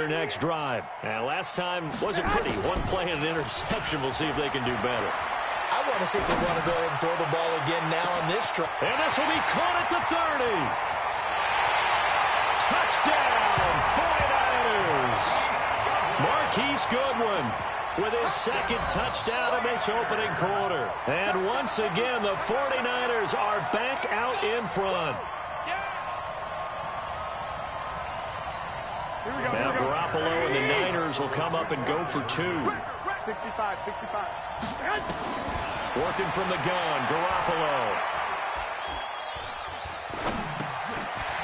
their next drive. And last time wasn't pretty. One play and an interception. We'll see if they can do better. I want to see if they want to go ahead and throw the ball again now on this drive. And this will be caught at the 30. Touchdown, 49ers. Marquise Goodwin with his second touchdown in this opening quarter. And once again, the 49ers are back out in front. Now Garoppolo and the Niners will come up and go for 2. 65. Working from the gun, Garoppolo.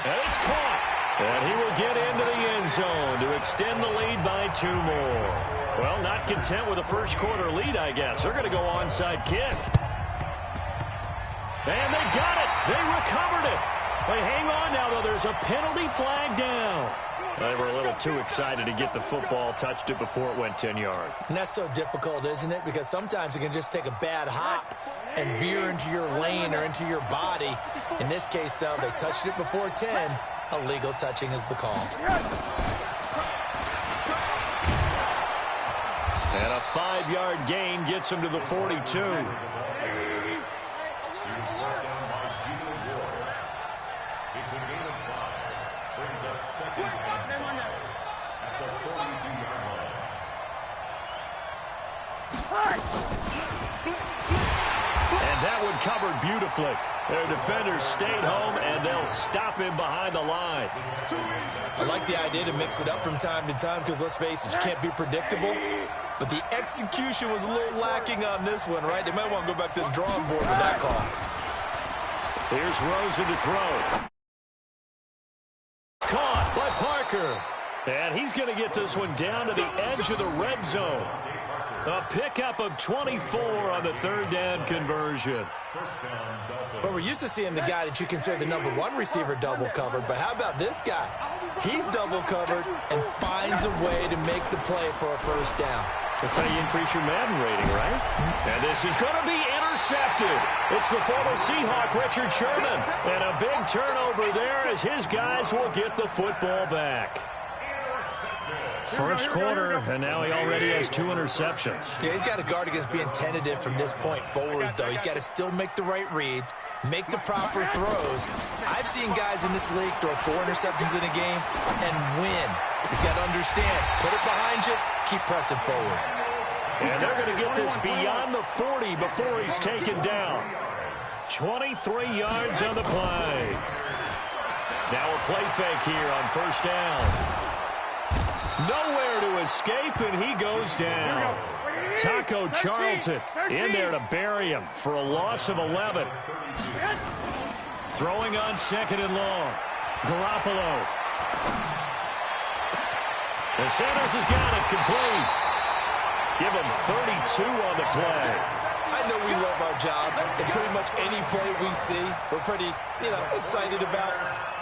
And it's caught. And he will get into the end zone to extend the lead by 2 more. Well, not content with a first quarter lead, I guess. They're going to go onside kick. And they got it. They recovered it. They hang on now, though. There's a penalty flag down. They were a little too excited to get the football, touched it before it went 10 yards. And that's so difficult, isn't it? Because sometimes you can just take a bad hop and veer into your lane or into your body. In this case, though, they touched it before 10. Illegal touching is the call. And a 5-yard gain gets him to the 42. And that one covered beautifully. Their defenders stayed home, and they'll stop him behind the line. I like the idea to mix it up from time to time because, let's face it, you can't be predictable. But the execution was a little lacking on this one, right? They might want to go back to the drawing board with that call. Here's Rosen to throw. Caught by Parker. And he's going to get this one down to the edge of the red zone. A pickup of 24 on the third down conversion. But we're used to seeing the guy that you consider the #1 receiver double covered. But how about this guy? He's double covered and finds a way to make the play for a first down. That's how you increase your Madden rating, right? And this is going to be intercepted. It's the former Seahawk, Richard Sherman. And a big turnover there as his guys will get the football back. First quarter, and now he already has 2 interceptions. Yeah, he's got to guard against being tentative from this point forward, though. He's got to still make the right reads, make the proper throws. I've seen guys in this league throw 4 interceptions in a game and win. He's got to understand, put it behind you, keep pressing forward. And they're going to get this beyond the 40 before he's taken down. 23 yards on the play. Now a play fake here on first down. Nowhere to escape, and he goes down. Taco Charlton in there to bury him for a loss of 11. Throwing on second and long. Garoppolo. And Sanders has got it complete. Give him 32 on the play. I know we love our jobs, and pretty much any play we see, we're pretty, excited about.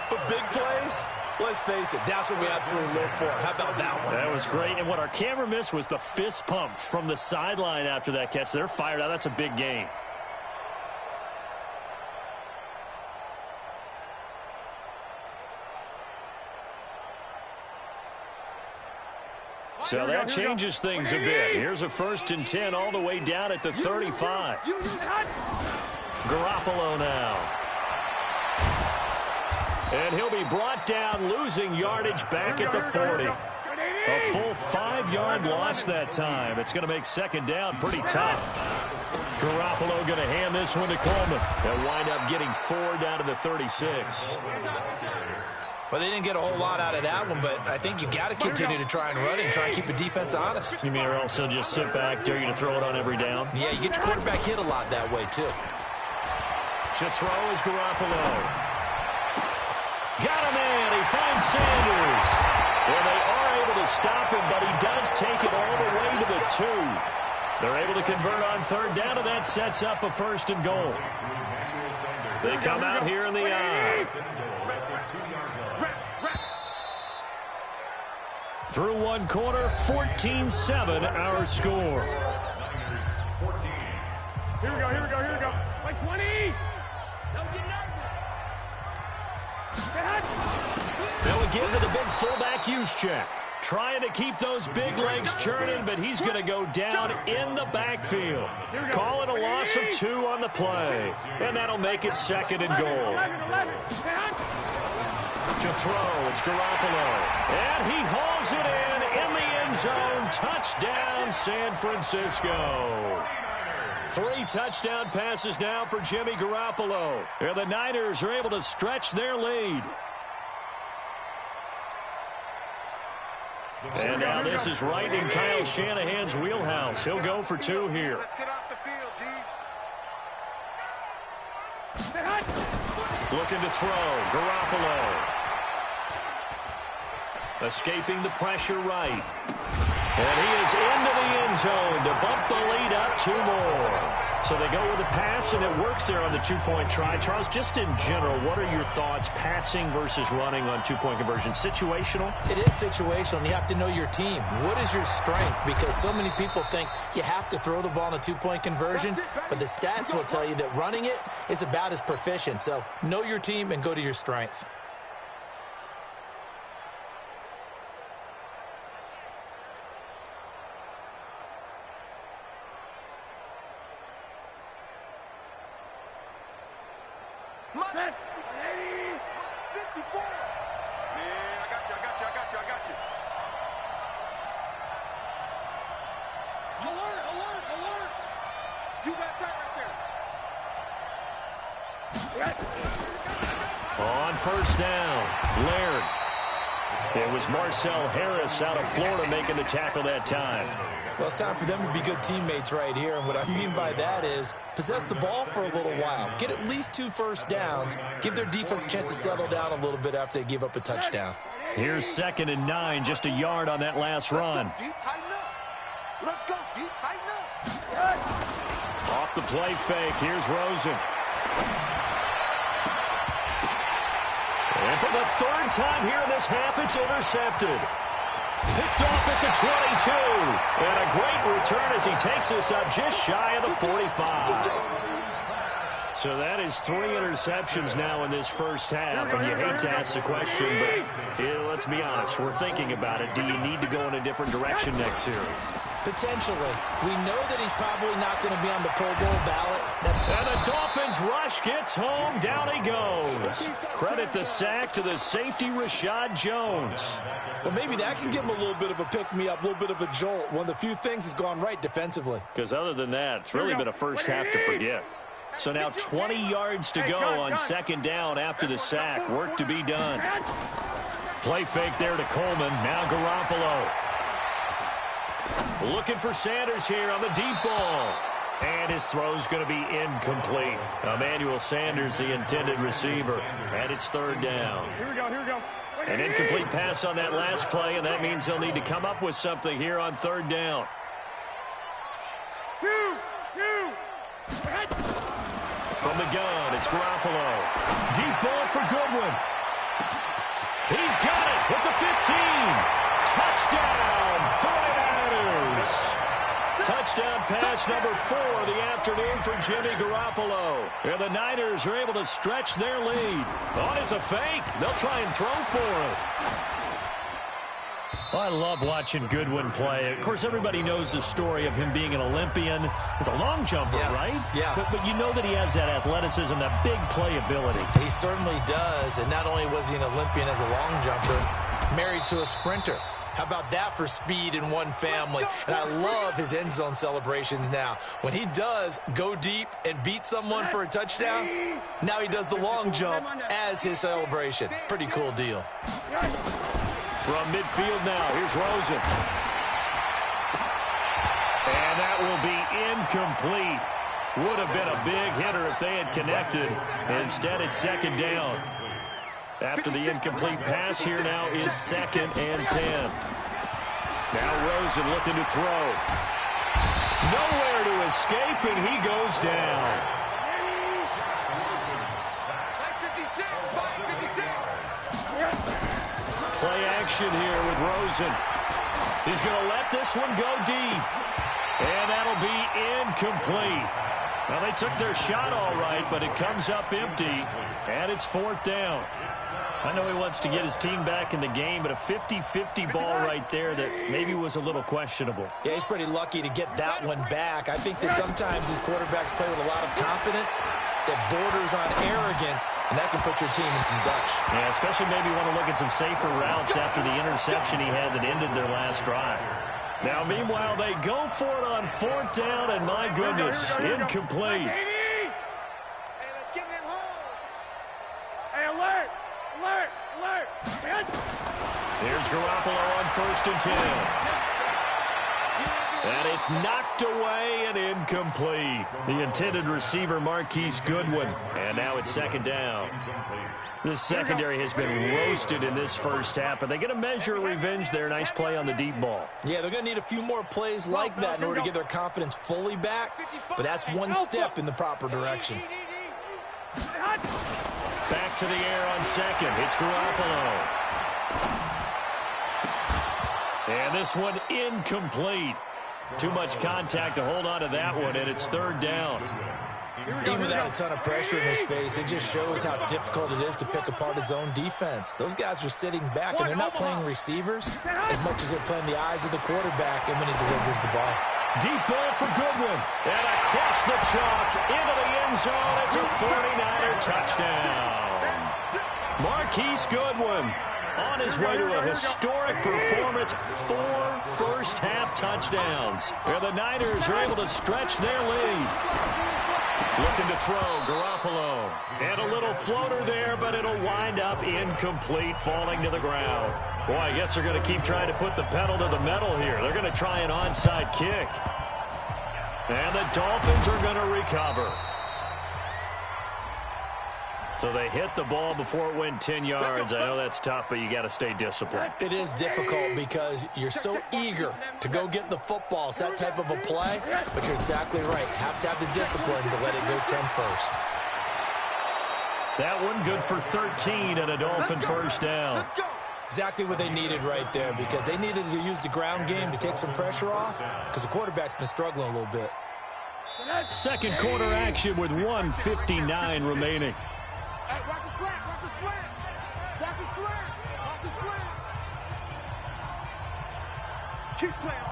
But big plays, let's face it, that's what we absolutely live for. How about that one? That was great, and what our camera missed was the fist pump from the sideline after that catch. They're fired out. That's a big game. So that changes things a bit. Here's a 1st and 10 all the way down at the 35. Garoppolo now. And he'll be brought down, losing yardage back at the 40. A full 5-yard loss that time. It's going to make second down pretty tough. Garoppolo going to hand this one to Coleman. They'll wind up getting 4 down to the 36. Well, they didn't get a whole lot out of that one, but I think you've got to continue to try and run and try and keep the defense honest. You mean or also just sit back, dare you to throw it on every down? Yeah, you get your quarterback hit a lot that way, too. To throw is Garoppolo. Got him in. He finds Sanders. Well, they are able to stop him, but he does take it all the way to the 2. They're able to convert on third down, and that sets up a 1st and goal. They come out here in the eye. Through one quarter, 14-7 our score. Here we go. Like 20. Don't get nervous. They'll give to the big fullback use check. Trying to keep those big legs churning, but he's going to go down in the backfield. Call it a loss of 2 on the play. And that'll make it 2nd and goal. To throw, it's Garoppolo. And he hauls it in the end zone. Touchdown, San Francisco. 3 touchdown passes now for Jimmy Garoppolo. And the Niners are able to stretch their lead. And now this is right in Kyle Shanahan's wheelhouse. He'll go for 2 here. Let's get off the field, D. Looking to throw, Garoppolo. Escaping the pressure right. And he is into the end zone to bump the lead up 2 more. So they go with a pass, and it works there on the 2-point try. Charles, just in general, what are your thoughts passing versus running on 2-point conversion? Situational? It is situational, and you have to know your team. What is your strength? Because so many people think you have to throw the ball in a 2-point conversion, but the stats will tell you that running it is about as proficient. So know your team and go to your strength. Set. 54. Yeah, I got you. Alert. You got that right there. On first down, Laird. It was Marcel Harris out of Florida making the tackle that time. Well, it's time for them to be good teammates right here. And what I mean by that is possess the ball for a little while. Get at least 2 first downs. Give their defense a chance to settle down a little bit after they give up a touchdown. Here's 2nd and 9, just a yard on that last run. Let's go, D. Tighten up. Off the play fake, here's Rosen. And for the 3rd time here in this half, it's intercepted. Picked off at the 22. And a great return as he takes us up just shy of the 45. So that is 3 interceptions now in this first half. And you hate to ask the question, but let's be honest. We're thinking about it. Do you need to go in a different direction next series? Potentially. We know that he's probably not going to be on the Pro Bowl ballot. And the Dolphins rush gets home. Down he goes. Credit the sack to the safety, Rashad Jones. Well, maybe that can give him a little bit of a pick-me-up, a little bit of a jolt. One of the few things has gone right defensively. Because other than that, it's really been a first half to forget. So now 20 yards to go on 2nd down after the sack. Work to be done. Play fake there to Coleman. Now Garoppolo. Looking for Sanders here on the deep ball. And his throw's going to be incomplete. Emmanuel Sanders, the intended receiver. And it's 3rd down. Here we go. An incomplete pass on that last play, and that means they'll need to come up with something here on 3rd down. 2. From the gun, it's Garoppolo. Deep ball for Goodwin. He's got it with the 15. Touchdown, 49ers. Touchdown pass number 4 of the afternoon for Jimmy Garoppolo. And the Niners are able to stretch their lead. Oh, it's a fake. They'll try and throw for it. Well, I love watching Goodwin play. Of course, everybody knows the story of him being an Olympian. He's a long jumper, right? Yes. But you know that he has that athleticism, that big playability. He certainly does. And not only was he an Olympian as a long jumper, married to a sprinter. How about that for speed in one family? And I love his end zone celebrations now. When he does go deep and beat someone for a touchdown, now he does the long jump as his celebration. Pretty cool deal. From midfield now, here's Rosen. And that will be incomplete. Would have been a big hitter if they had connected. Instead, it's 2nd down. After the incomplete pass, here now is 2nd and 10. Now Rosen looking to throw. Nowhere to escape, and he goes down. 56. Play action here with Rosen. He's going to let this one go deep. And that'll be incomplete. Well, they took their shot all right, but it comes up empty, and it's 4th down. I know he wants to get his team back in the game, but a 50-50 ball right there that maybe was a little questionable. Yeah, he's pretty lucky to get that one back. I think that sometimes his quarterbacks play with a lot of confidence that borders on arrogance, and that can put your team in some dutch. Yeah, especially maybe want to look at some safer routes after the interception he had that ended their last drive. Now, meanwhile, they go for it on 4th down, and my goodness, incomplete. Hey, let's give them holes. Hey, alert! Alert! Alert! Here's Garoppolo on 1st and 10. And it's knocked away and incomplete. The intended receiver, Marquise Goodwin. And now it's 2nd down. This secondary has been roasted in this first half, but they get a measure of revenge there. Nice play on the deep ball. Yeah, they're going to need a few more plays like that in order to get their confidence fully back, but that's one step in the proper direction. Back to the air on 2nd. It's Garoppolo. And this one incomplete. Too much contact to hold on to that one, and it's 3rd down. Even without a ton of pressure in his face, it just shows how difficult it is to pick apart his own defense. Those guys are sitting back, and they're not playing receivers as much as they're playing the eyes of the quarterback and when he delivers the ball. Deep ball for Goodwin. And across the chalk into the end zone. It's a 49er touchdown. Marquise Goodwin on his way to a historic performance. 4 first-half touchdowns. And the Niners are able to stretch their lead. Looking to throw, Garoppolo. And a little floater there, but it'll wind up incomplete, falling to the ground. Boy, I guess they're going to keep trying to put the pedal to the metal here. They're going to try an onside kick. And the Dolphins are going to recover. So they hit the ball before it went 10 yards. I know that's tough, but you got to stay disciplined. It is difficult because you're so eager to go get the football. It's that type of a play, but you're exactly right. Have to have the discipline to let it go 10 first. That one good for 13 and a Dolphin first down. Exactly what they needed right there, because they needed to use the ground game to take some pressure off because the quarterback's been struggling a little bit. Second quarter action with 1:59 remaining. Hey, watch the slant, watch the slant. Watch the slant, watch the slant. Keep playing.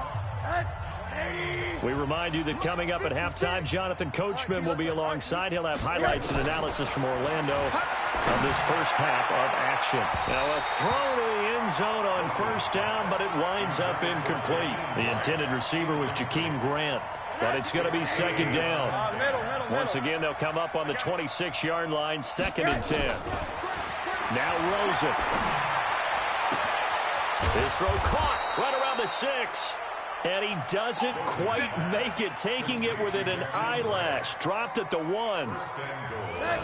We remind you that coming up at halftime, Jonathan Coachman will be alongside. He'll have highlights and analysis from Orlando of this first half of action. Now a throw to the end zone on 1st down, but it winds up incomplete. The intended receiver was Jakeem Grant, but it's going to be 2nd down. Once again, they'll come up on the 26-yard line, 2nd and 10. Now Rosen. His throw caught right around the 6. And he doesn't quite make it, taking it within an eyelash. Dropped at the 1.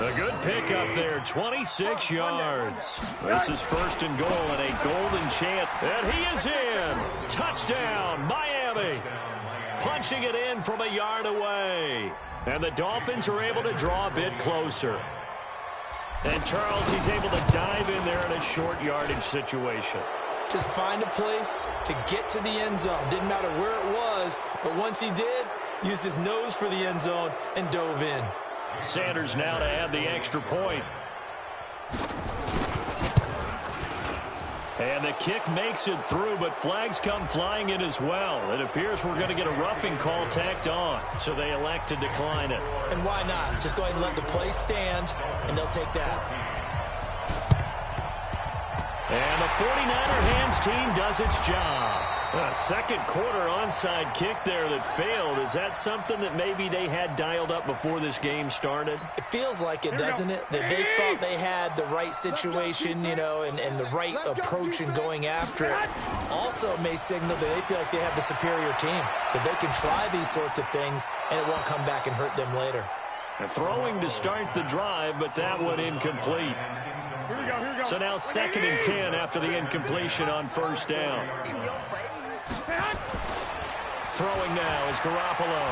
A good pickup there, 26 yards. This is 1st and goal and a golden chance. And he is in. Touchdown, Miami. Punching it in from a yard away. And the Dolphins are able to draw a bit closer. And Charles, he's able to dive in there in a short yardage situation. Just find a place to get to the end zone. Didn't matter where it was, but once he did, used his nose for the end zone and dove in. Sanders now to add the extra point. And the kick makes it through, but flags come flying in as well. It appears we're going to get a roughing call tacked on, so they elect to decline it. And why not? Just go ahead and let the play stand, and they'll take that. And the 49er hands team does its job. A second quarter onside kick there that failed. Is that something that maybe they had dialed up before this game started? It feels like it, doesn't it? That they thought they had the right situation, you know, and the right approach in going after it. Also may signal that they feel like they have the superior team, that they can try these sorts of things, and it won't come back and hurt them later. Throwing to start the drive, but that one incomplete. Here we go, here we go. So now 2nd and 10 after the incompletion on 1st down. Throwing now is Garoppolo.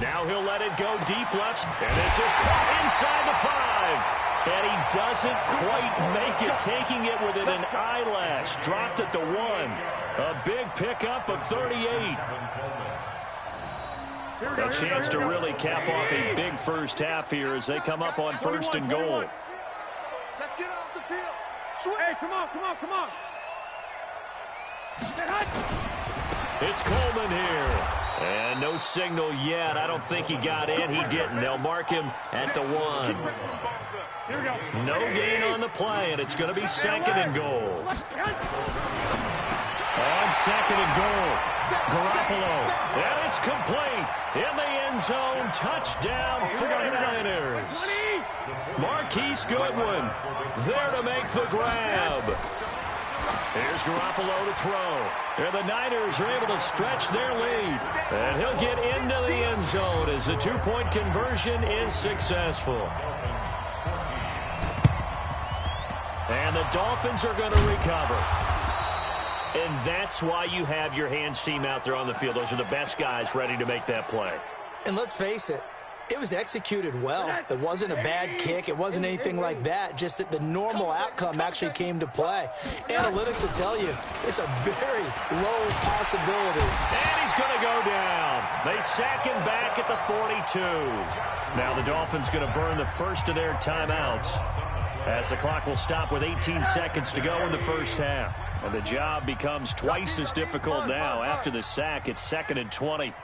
Now he'll let it go deep left. And this is caught inside the 5. And he doesn't quite make it, taking it within an eyelash. Dropped at the 1. A big pickup of 38. A chance to really cap off a big first half here as they come up on 1st and goal. Let's get off the field. Hey, come on. It's Coleman here. And no signal yet. I don't think he got in. He didn't. They'll mark him at the 1. No gain on the play, and it's going to be 2nd and goal. On 2nd and goal, Garoppolo. And it's complete. In the end zone, touchdown 49ers. Marquise Goodwin there to make the grab. Here's Garoppolo to throw. And the Niners are able to stretch their lead. And he'll get into the end zone as the 2-point conversion is successful. And the Dolphins are going to recover. And that's why you have your hands team out there on the field. Those are the best guys ready to make that play. And let's face it, it was executed well. It wasn't a bad kick. It wasn't anything like that. Just that the normal outcome actually came to play. Analytics will tell you it's a very low possibility. And he's going to go down. They sack him back at the 42. Now the Dolphins going to burn the first of their timeouts as the clock will stop with 18 seconds to go in the first half. And the job becomes twice as difficult now. After the sack, it's 2nd and 20.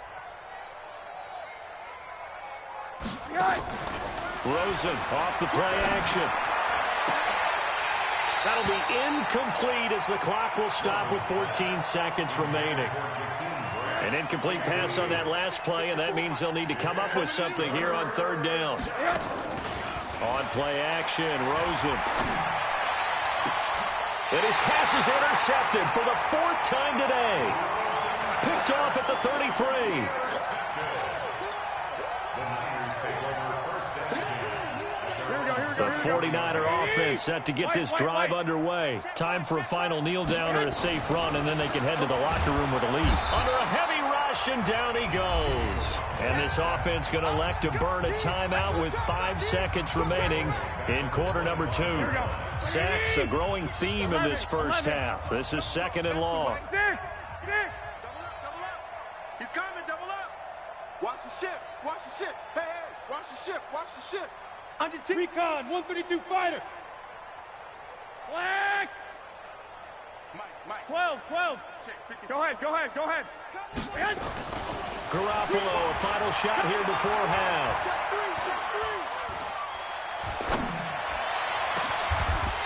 Rosen off the play action. That'll be incomplete as the clock will stop with 14 seconds remaining. An incomplete pass on that last play, and that means they'll need to come up with something here on 3rd down. On play action, Rosen. And his pass is intercepted for the 4th time today. Picked off at the 33. The 49er offense set to get this drive underway. Time for a final kneel down or a safe run, and then they can head to the locker room with a lead. Under a heavy rush, and down he goes. And this offense going to elect to burn a timeout with 5 seconds remaining in quarter number 2. Sacks, a growing theme in this first half. This is 2nd and long. Double up. He's coming, double up. Watch the ship. Hey, watch the ship. Under Recon, 132 fighter. Flag. Mike. 12. Go ahead. Garoppolo, a final shot here before half.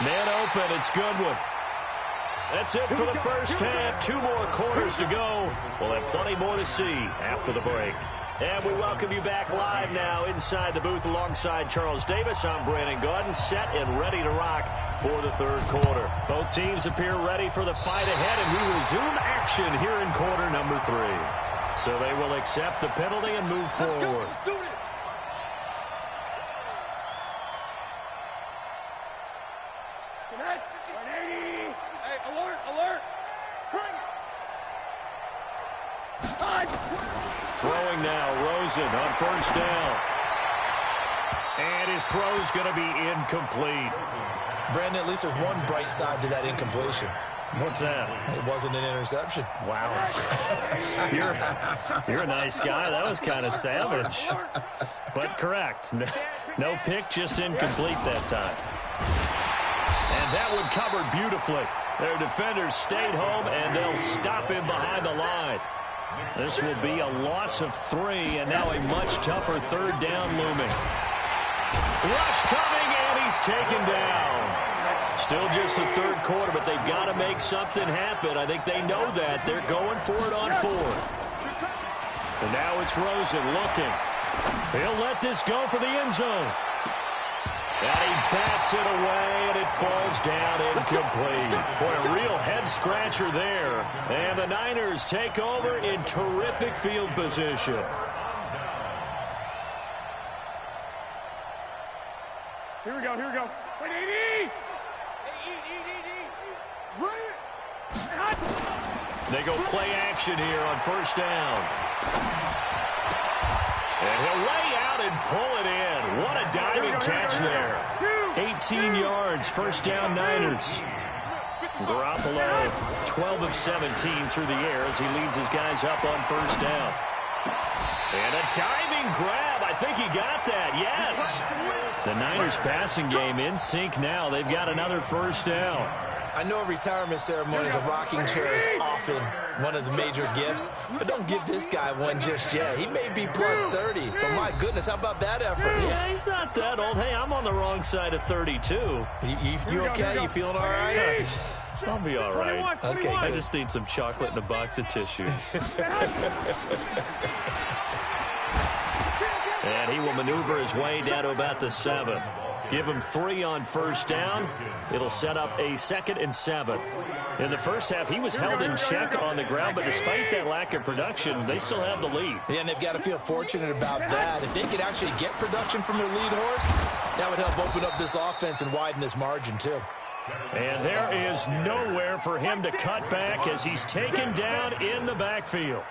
Man open, it's Goodwin. That's it for the first half. 2 more quarters to go. We'll have plenty more to see after the break. And we welcome you back live now inside the booth alongside Charles Davis. I'm Brandon Gaudin, set and ready to rock for the 3rd quarter. Both teams appear ready for the fight ahead, and we resume action here in quarter number 3. So they will accept the penalty and move forward. Let's do this. Hey, alert. Bring it. Throwing now, Rosen on 1st down. And his throw's going to be incomplete. Brandon, at least there's one bright side to that incompletion. What's that? It wasn't an interception. Wow. You're a nice guy. That was kind of savage. But correct. No pick, just incomplete that time. And that one covered beautifully. Their defenders stayed home, and they'll stop him behind the line. This will be a loss of 3, and now a much tougher 3rd down looming. Rush coming, and he's taken down. Still just the 3rd quarter, but they've got to make something happen. I think they know that. They're going for it on 4th. And now it's Rosen looking. He'll let this go for the end zone. And he bats it away, and it falls down incomplete. Boy, a real head-scratcher there. And the Niners take over in terrific field position. Here we go. Wait, E. Bring it. They go play action here on 1st down. And he'll lay out and pull it in. What a diving catch there. 18 yards, 1st down Niners. Garoppolo, 12 of 17 through the air as he leads his guys up on 1st down. And a diving grab. I think he got that. Yes. The Niners passing game in sync now. They've got another first down. I know retirement ceremonies, a rocking chair is often one of the major gifts, but don't give this guy one just yet. He may be plus 30, but my goodness, how about that effort? Yeah, he's not that old. Hey, I'm on the wrong side of 32. You okay? You feeling all right? I'll be all right. Okay, good. I just need some chocolate and a box of tissues. And he will maneuver his way down to about the 7. Give him 3 on first down. It'll set up a 2nd and 7. In the first half, he was held in check on the ground, but despite that lack of production, they still have the lead. Yeah, and they've got to feel fortunate about that. If they could actually get production from their lead horse, that would help open up this offense and widen this margin, too. And there is nowhere for him to cut back as he's taken down in the backfield.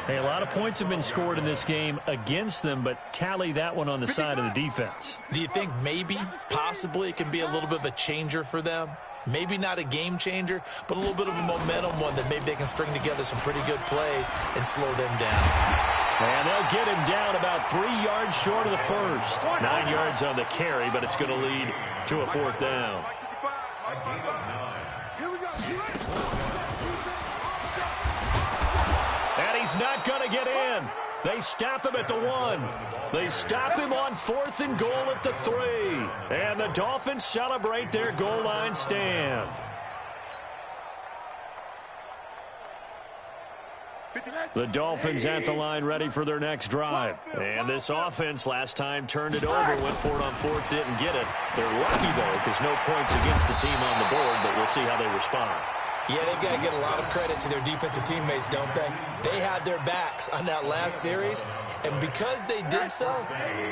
Hey, a lot of points have been scored in this game against them, but tally that one on the side of the defense. Do you think maybe, possibly, it can be a little bit of a changer for them? Maybe not a game changer, but a little bit of a momentum one that maybe they can string together some pretty good plays and slow them down. And they'll get him down about 3 yards short of the first. 9 yards on the carry, but it's going to lead to a 4th down. And he's not going to get in. They stop him at the 1. They stop him on 4th and goal at the 3. And the Dolphins celebrate their goal line stand. The Dolphins at the line ready for their next drive. And this offense last time turned it over, went for it on 4th, didn't get it. They're lucky, though, because no points against the team on the board, but we'll see how they respond. Yeah, they've got to get a lot of credit to their defensive teammates, don't they? They had their backs on that last series, and because they did so,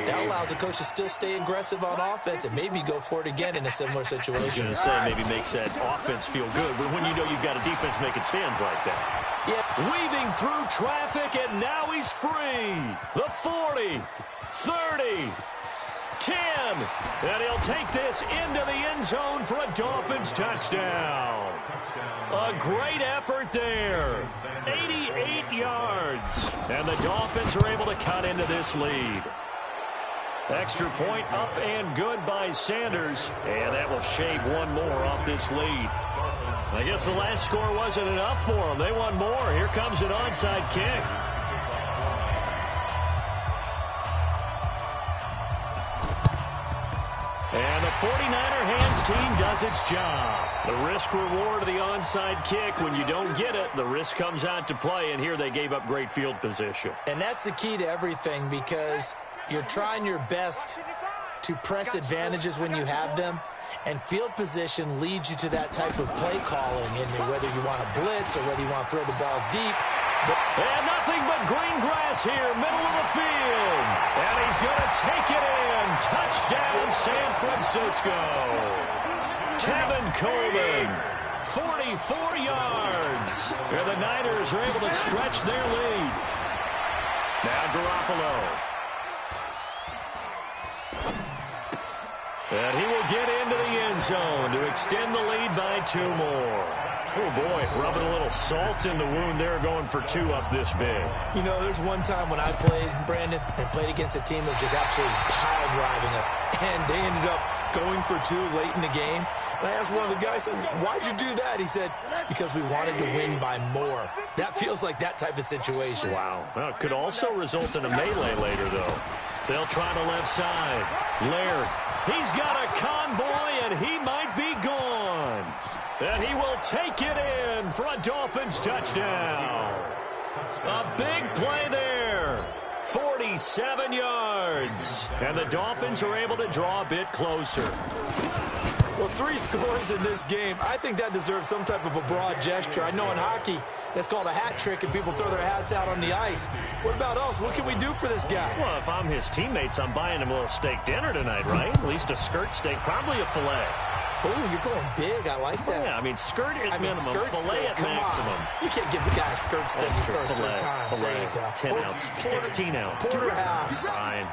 that allows the coach to still stay aggressive on offense and maybe go for it again in a similar situation. I was going to say maybe makes that offense feel good, but when you know you've got a defense making stands like that. Yeah. Weaving through traffic, and now he's free. The 40, 30, 10, and he'll take this into the end zone for a Dolphins touchdown. A great effort there. 88 yards, and the Dolphins are able to cut into this lead. Extra point up and good by Sanders, and that will shave one more off this lead. I guess the last score wasn't enough for them. They want more. Here comes an onside kick. And the 49er hands team does its job. The risk-reward of the onside kick, when you don't get it, the risk comes out to play, and here they gave up great field position. And that's the key to everything, because you're trying your best to press advantages when you have them, and field position leads you to that type of play calling, and whether you want to blitz or whether you want to throw the ball deep. And nothing but green grass here, middle of the field. And he's going to take it in. Touchdown, San Francisco. Tevin Coleman, 44 yards. And the Niners are able to stretch their lead. Now Garoppolo. And he will get into the end zone to extend the lead by 2 more. Oh, boy, rubbing a little salt in the wound there, going for 2 up this big. You know, there's one time when I played, Brandon, and played against a team that was just absolutely pile driving us, and they ended up going for 2 late in the game. And I asked one of the guys, why'd you do that? He said, because we wanted to win by more. That feels like that type of situation. Wow. Well, it could also result in a melee later, though. They'll try the left side. Laird. He's got a convoy, and he might be gone. And he will take it in for a Dolphins touchdown. A big play there. 47 yards. And the Dolphins are able to draw a bit closer. Well, 3 scores in this game. I think that deserves some type of a broad gesture. I know in hockey, that's called a hat trick, and people throw their hats out on the ice. What about us? What can we do for this guy? Well, if I'm his teammates, I'm buying him a little steak dinner tonight, right? At least a skirt steak, probably a filet. Oh, you're going big. I like that. Yeah, I mean, skirt at minimum, filet at maximum. You can't give the guy a skirt steak his first 3 times. Filet, 10 ounce, 16 ounce. Porterhouse. Fine.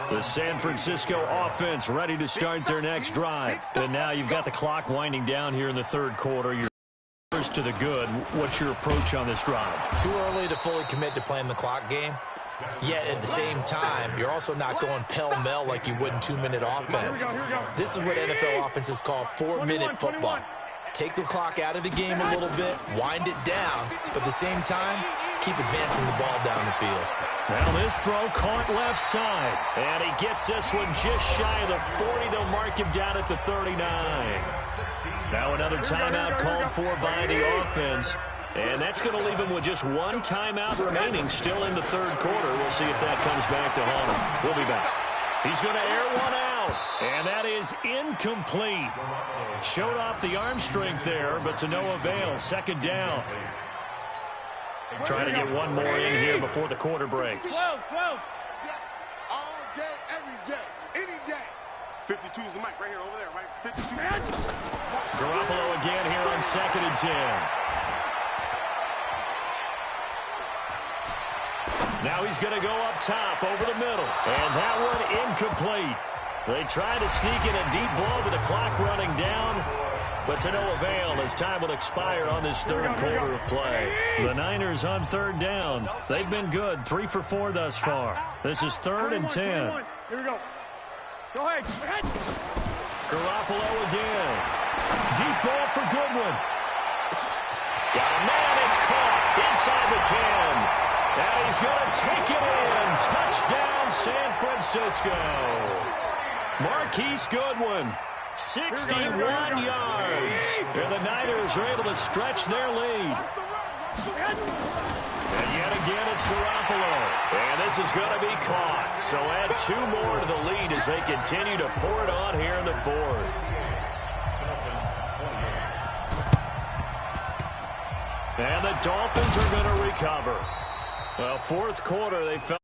The San Francisco offense ready to start their next drive. And now you've got the clock winding down here in the 3rd quarter. You're quarters to the good. What's your approach on this drive? Too early to fully commit to playing the clock game. Yet at the same time, you're also not going pell-mell like you would in 2-minute offense. This is what NFL offenses call 4-minute football. Take the clock out of the game a little bit, wind it down, but at the same time, keep advancing the ball down the field. Now this throw caught left side. And he gets this one just shy of the 40. They'll mark him down at the 39. Now another timeout called for by the offense. And that's going to leave him with just one timeout remaining still in the third quarter. We'll see if that comes back to haunt him. We'll be back. He's going to air one out. And that is incomplete. Showed off the arm strength there, but to no avail. Second down. Trying to get one more in here before the quarter breaks. 12. All day, every day, any day. 52 is the mic right here, over there, right? 52. Garoppolo again here on 2nd and 10. Now he's going to go up top over the middle. And that one incomplete. They try to sneak in a deep ball with the clock running down, but to no avail as time will expire on this third quarter of play. The Niners on 3rd down. They've been good, 3 for 4 thus far. This is 3rd and 10. Here we go. Go ahead. Garoppolo again. Deep ball for Goodwin. Got a man, it's caught inside the 10. And he's going to take it in. Touchdown, San Francisco. Marquise Goodwin, 61 yards. And the Niners are able to stretch their lead. And yet again, it's Garoppolo. And this is going to be caught. So add 2 more to the lead as they continue to pour it on here in the 4th. And the Dolphins are going to recover. Well, 4th quarter, they felt